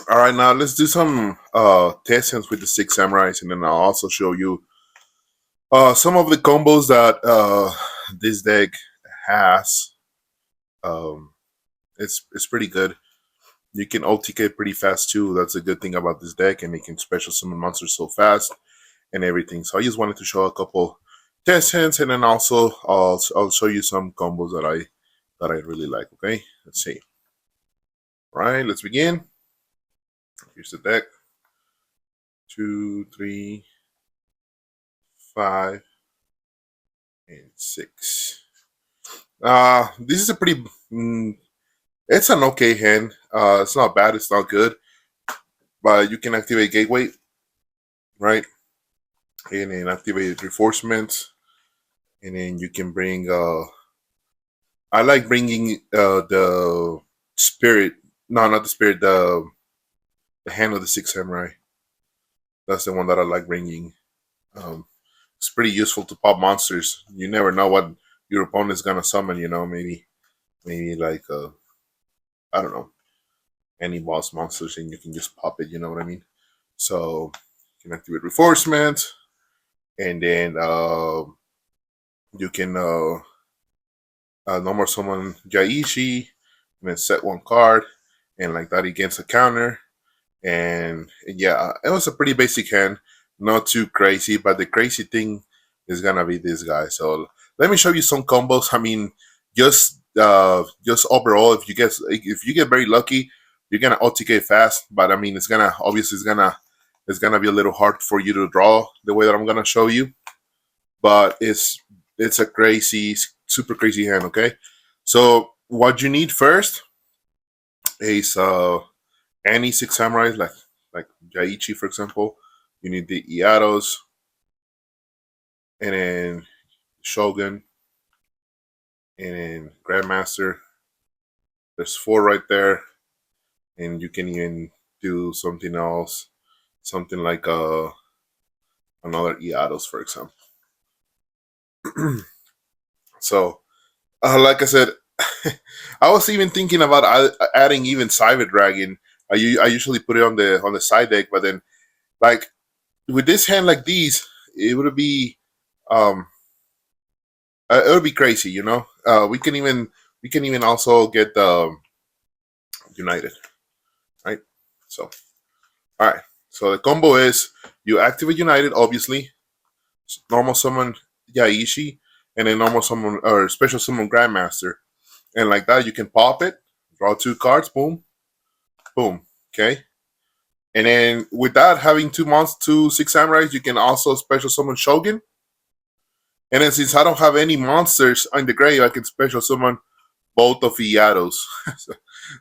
All right, now let's do some test hands with the six samurais, and then I'll also show you some of the combos that this deck has. Um, it's pretty good. You can OTK pretty fast too. That's a good thing about this deck, and it can special summon monsters so fast and everything. So I just wanted to show a couple test hands, and then also I'll show you some combos that I really like. Okay, let's see. All right, let's begin. Here's the deck. 2, 3, 5, and 6. This is a pretty. It's an okay hand. It's not bad. It's not good, but you can activate Gateway, right? And then activate Reinforcement, and then you can bring. I like bringing the Spirit. No, not the Spirit. The Hand of the Six Samurai. That's the one that I like bringing. It's pretty useful to pop monsters. You never know what your opponent's gonna summon. You know, maybe like I don't know, any boss monsters, and you can just pop it. You know what I mean? So you can activate Reinforcement, and then you can normal summon Jaiichi, and then set one card, and like that against a counter. And yeah, it was a pretty basic hand, not too crazy, but the crazy thing is gonna be this guy. So let me show you some combos. I mean, just overall, if you get very lucky, you're gonna OTK fast. But I mean, it's gonna be a little hard for you to draw the way that I'm gonna show you. But it's a crazy, super crazy hand. Okay, so what you need first is any six samurais, like Jaiichi, for example. You need the Eatos, and then Shogun, and then Grandmaster. There's 4 right there, and you can even do something else, something like another Eatos, for example. So, like I said, I was even thinking about adding even Cyber Dragon. I usually put it on the side deck, but then like with this hand like these, it would be it would be crazy, you know. We can even also get United, right? So all right. So the combo is you activate United, obviously, normal summon Yaiichi, and then normal summon or special summon Grandmaster, and like that you can pop it, draw 2 cards, boom, boom. Okay. And then without having 2 six samurais, you can also special summon Shogun. And then since I don't have any monsters in the grave, I can special summon both of Eatos.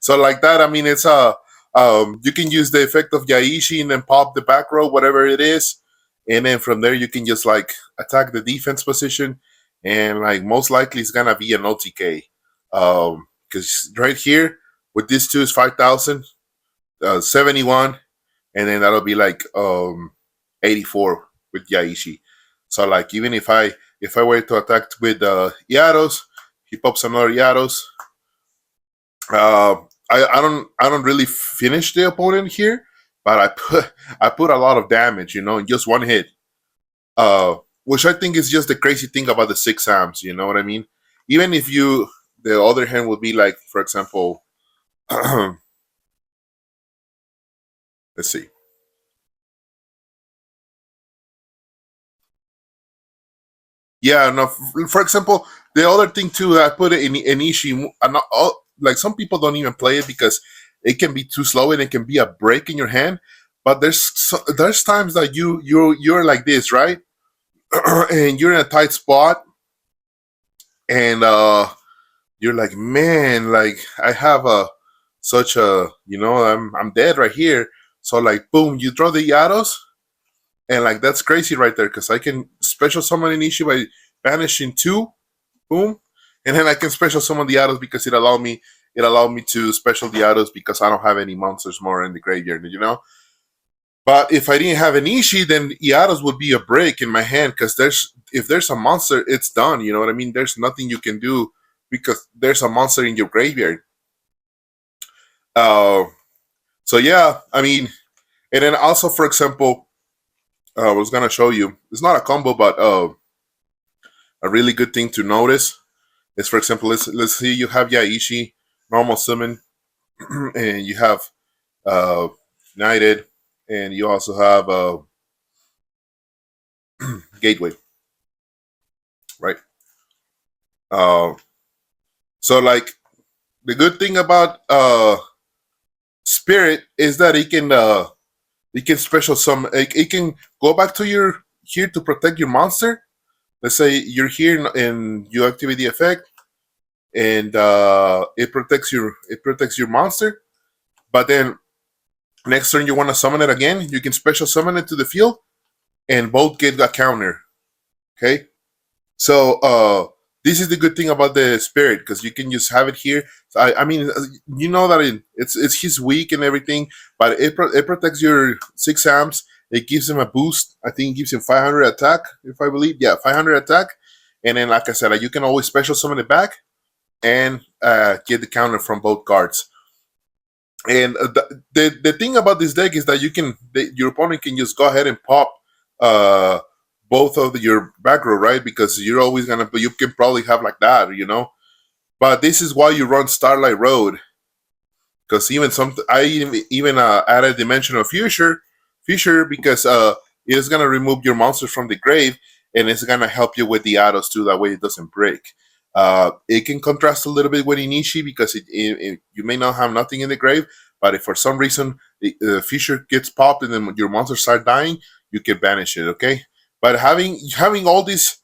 So like that, I mean, it's you can use the effect of Yaiichi and then pop the back row, whatever it is, and then from there you can just like attack the defense position, and like most likely it's gonna be an OTK, because right here with these two is 5,000, 71, and then that'll be like 84 with Yaiichi. So like even if I were to attack with Eatos, he pops another Eatos. I don't really finish the opponent here, but I put a lot of damage, you know, in just one hit. Which I think is just the crazy thing about the six Sams, you know what I mean? Even if the other hand would be like, for example, let's see. Yeah, no. For example, the other thing too, I put it in Ishi. Like some people don't even play it because it can be too slow and it can be a break in your hand. But there's times that you're like this, right? And you're in a tight spot, and you're like, man, like I have such a, you know, I'm dead right here. So like, boom, you throw the Yados, and like that's crazy right there because I can special summon an issue by banishing 2, boom, and then I can special summon the Yados because it allowed me to special the Yados because I don't have any monsters more in the graveyard, you know. But if I didn't have an Ishi, then Eatos would be a break in my hand because if there's a monster, it's done. You know what I mean? There's nothing you can do because there's a monster in your graveyard. Uh, so yeah, I mean, and then also, for example, I was gonna show you. It's not a combo, but a really good thing to notice is, for example, let's see, you have Yaishi, normal summon, and you have uh, United, and you also have Gateway, right? Uh, so like the good thing about Spirit is that it can special summon. It can go back to your here to protect your monster. Let's say you're here and you activate the effect, and it protects your monster. But then next turn you want to summon it again, you can special summon it to the field, and both get a counter. Okay, so this is the good thing about the Spirit because you can just have it here. So I mean, you know that it's his weak and everything, but it protects your 6 amps. It gives him a boost. I think it gives him 500 attack, if I believe. Yeah, 500 attack. And then, like I said, you can always special summon it back and get the counter from both cards. And the thing about this deck is that your opponent can just go ahead and pop uh, both of your back row, right? Because you can probably have like that, you know. But this is why you run Starlight Road, because I even added Dimensional Future because it's gonna remove your monsters from the grave, and it's gonna help you with the Eatos too. That way it doesn't break. It can contrast a little bit with Inishi because you may not have nothing in the grave, but if for some reason the Future gets popped and then your monsters start dying, you can banish it. Okay, but having all these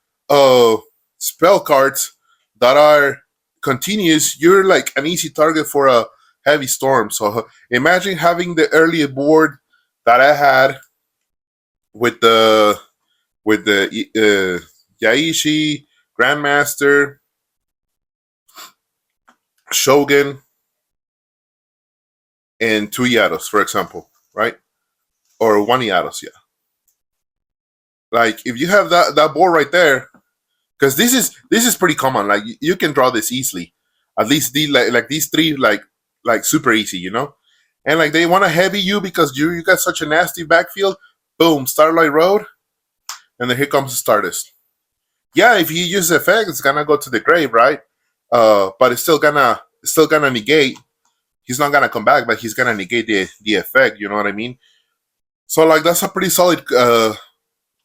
spell cards that are continuous, you're like an easy target for a heavy storm. So imagine having the early board that I had with the Yaishi, Grandmaster, Shogun, and 2 Yados, for example, right? Or 1 Yados, yeah. Like if you have that board right there, because this is pretty common. Like you can draw this easily. At least like these three like super easy, you know. And like they want to heavy you because you got such a nasty backfield. Boom, Starlight Road, and then here comes the Stardust. Yeah, if you use the effect, it's gonna go to the grave, right? But it's still gonna negate. He's not gonna come back, but he's gonna negate the effect. You know what I mean? So like that's a pretty solid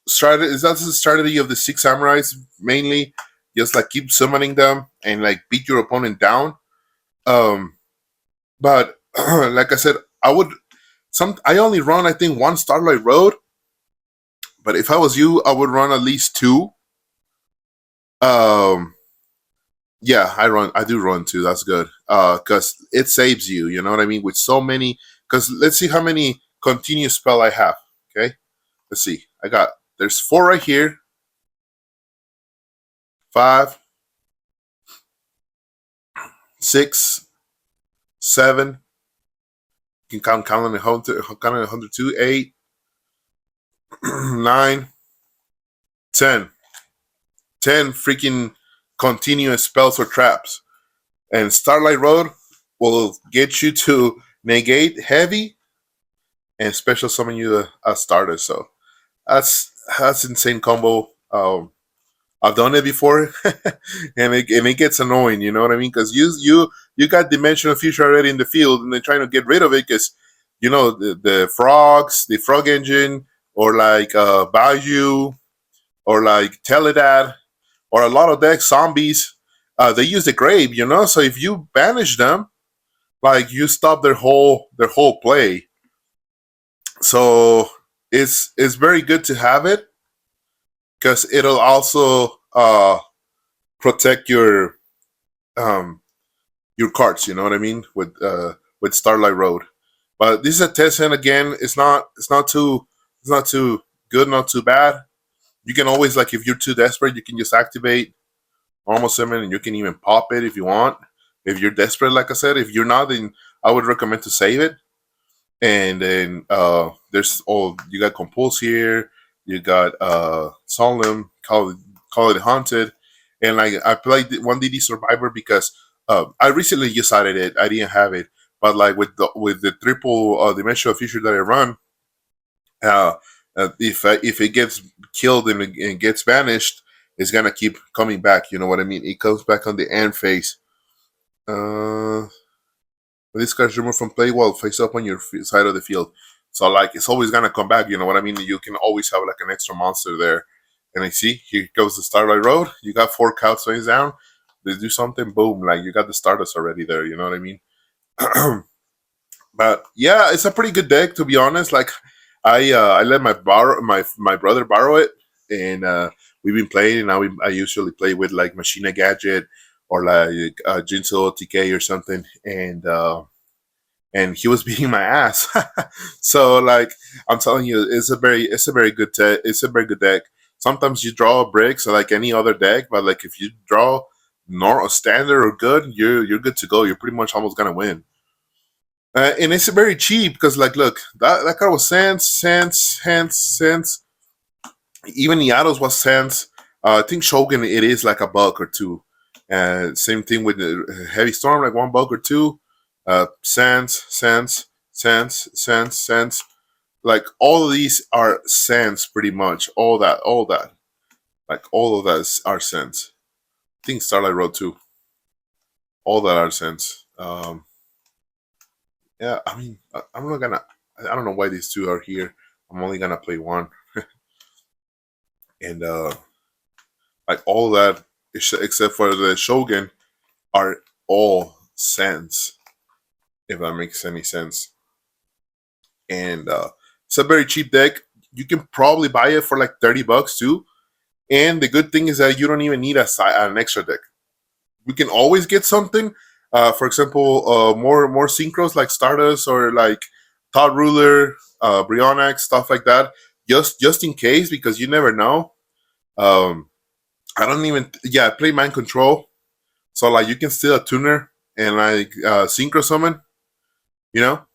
strategy. That's the strategy of the 6 samurais mainly. Just like keep summoning them and like beat your opponent down. Um, but like I said, I only run I think one Starlight Road, but if I was you, I would run at least two. Um, yeah, I do run two. That's good. Because it saves you. You know what I mean? With so many. Because let's see how many continuous spell I have. Okay, let's see. There's 4 right here. 5, 6, 7. You can count on the 102, 8, 9, 10. 10 freaking continuous spells or traps. And Starlight Road will get you to negate heavy and special summon you a starter. So that's insane combo. I've done it before, and it gets annoying. You know what I mean? Because you got Dimensional Future already in the field, and they're trying to get rid of it because you know the frogs, the frog engine, or like Bayou, or like Teledad, or a lot of decks zombies. They use the grave, you know. So if you banish them, like you stop their whole play. So it's very good to have it because it'll also protect um, your cards. You know what I mean with Starlight Road. But this is a test, and again, it's not too good, not too bad. You can always like if you're too desperate, you can just activate normal summon, and you can even pop it if you want. If you're desperate, like I said, if you're not, then I would recommend to save it. And then there's all you got Compulse here, you got Solemn, call it haunted, and like I played one DD Survivor because I recently decided it. I didn't have it, but like with the triple dimensional feature that I run, uh, if it gets killed and gets banished, it's gonna keep coming back. You know what I mean? It comes back on the end phase. Uh, when this card's removed from play while face up on your side of the field. So like it's always gonna come back. You know what I mean? You can always have like an extra monster there. And I see here goes the Starlight Road. You got 4 couch swings down. They do something, boom! Like you got the Stardust already there. You know what I mean? But yeah, it's a pretty good deck to be honest. Like I let my brother borrow it, and we've been playing. And I usually play with like Machina Gadget or like Jinso TK or something, and he was beating my ass. So like I'm telling you, it's a very good it's a very good deck. Sometimes you draw bricks like any other deck, but like if you draw nor standard or good, you're good to go. You're pretty much almost gonna win. And it's very cheap because, like, look, that card was cents. Even Eatos was cents. I think Shogun, it is like a buck or two. Same thing with the Heavy Storm, like $1 or two. Cents. Like, all of these are cents pretty much. All that. Like, all of that are cents. I think Starlight Road too. All that are cents. Yeah, I mean, I'm not gonna. I don't know why these two are here. I'm only gonna play one, and like all that, except for the Shogun, are all cents. If that makes any sense. And it's a very cheap deck. You can probably buy it for like $30 too. And the good thing is that you don't even need an extra deck. We can always get something. For example, more synchros like Stardust or like Todd Ruler, Brionax, stuff like that. Just in case, because you never know. I don't even. Yeah, I play Mind Control, so like you can steal a tuner and like synchro summon. You know,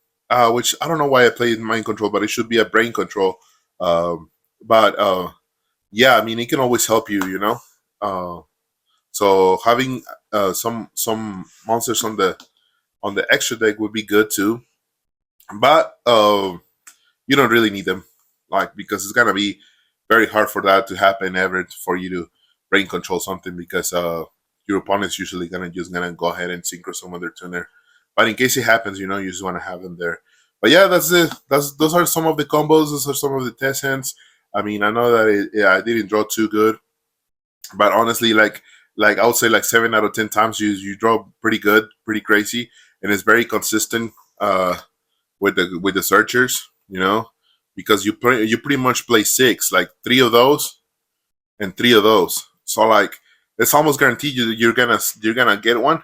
which I don't know why I played Mind Control, but it should be a Brain Control. But yeah, I mean it can always help you. You know. So having some monsters on the extra deck would be good too, but you don't really need them, like because it's gonna be very hard for that to happen ever for you to brain control something because your opponent's usually gonna go ahead and synchro summon their tuner. But in case it happens, you know you just want to have them there. But yeah, that's it. Those are some of the combos. Those are some of the test hands. I mean, I know that I didn't draw too good, but honestly, like I would say like 7 out of 10 times you draw pretty good, pretty crazy, and it's very consistent with the searchers, you know, because you pretty much play 6, like 3 of those and 3 of those. So like it's almost guaranteed you're gonna get one,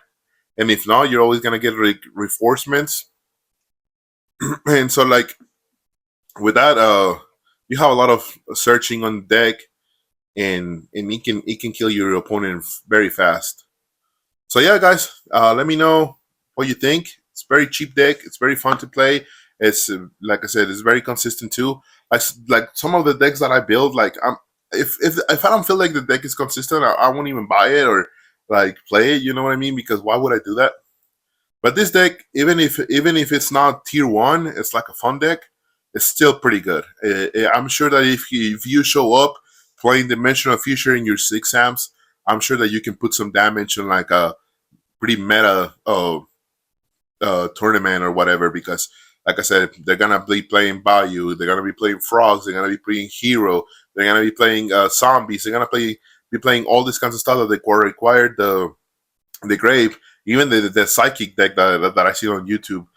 and if not, you're always gonna get reinforcements. And so like with that, you have a lot of searching on the deck, and it can kill your opponent very fast. So yeah, guys, let me know what you think. It's very cheap deck. It's very fun to play. It's like I said, it's very consistent too. Like some of the decks that I build, like if I don't feel like the deck is consistent, I won't even buy it or like play it. You know what I mean? Because why would I do that? But this deck, even if it's not tier 1, it's like a fun deck. It's still pretty good. I'm sure that if you show up playing Dimensional Future in your 6 amps, I'm sure that you can put some damage on like a pretty meta tournament or whatever. Because, like I said, they're gonna be playing Bayou, they're gonna be playing Frogs, they're gonna be playing Hero, they're gonna be playing Zombies, they're gonna be playing all this kinds of stuff that they required the grave, even the psychic deck that I see on YouTube.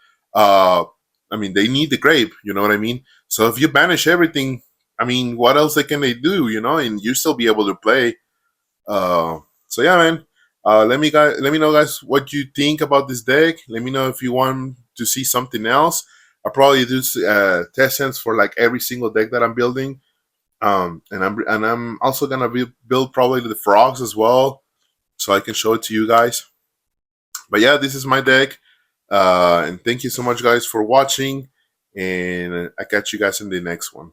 I mean, they need the grave. You know what I mean? So if you banish everything, I mean, what else can they do? You know, and you still be able to play. So yeah, man. Let me know, guys, what you think about this deck. Let me know if you want to see something else. I'll probably do test sends for like every single deck that I'm building. And I'm also gonna build probably the frogs as well, so I can show it to you guys. But yeah, this is my deck. And thank you so much, guys, for watching. And I catch you guys in the next one.